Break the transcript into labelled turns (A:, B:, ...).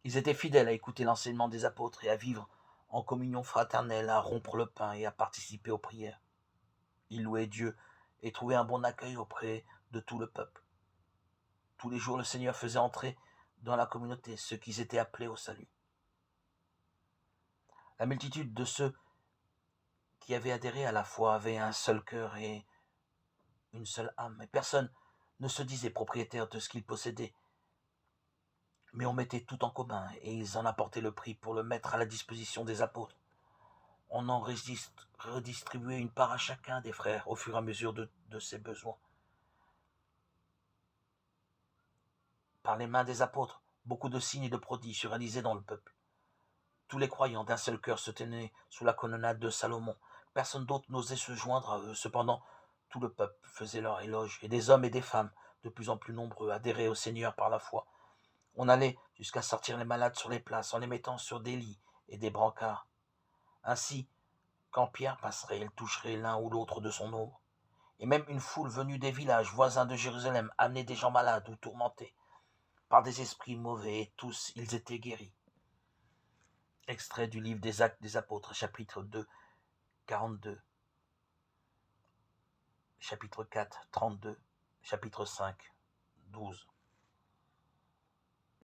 A: Ils étaient fidèles à écouter l'enseignement des apôtres et à vivre en communion fraternelle, à rompre le pain et à participer aux prières. Ils louaient Dieu et trouvaient un bon accueil auprès de tout le peuple. Tous les jours, le Seigneur faisait entrer dans la communauté ceux qui étaient appelés au salut. La multitude de ceux qui avaient adhéré à la foi avait un seul cœur et une seule âme, et personne ne se disait propriétaire de ce qu'il possédait, mais on mettait tout en commun, et ils en apportaient le prix pour le mettre à la disposition des apôtres. On en redistribuait une part à chacun des frères au fur et à mesure de ses besoins. Par les mains des apôtres, beaucoup de signes et de prodiges se réalisaient dans le peuple. Tous les croyants d'un seul cœur se tenaient sous la colonnade de Salomon. Personne d'autre n'osait se joindre à eux. Cependant, tout le peuple faisait leur éloge, et des hommes et des femmes, de plus en plus nombreux, adhéraient au Seigneur par la foi. On allait jusqu'à sortir les malades sur les places en les mettant sur des lits et des brancards. Ainsi, quand Pierre passerait, il toucherait l'un ou l'autre de son ombre. Et même une foule venue des villages voisins de Jérusalem amenait des gens malades ou tourmentés par des esprits mauvais, et tous ils étaient guéris. Extrait du livre des Actes des Apôtres, chapitre 2, 42, chapitre 4, 32, chapitre 5, 12.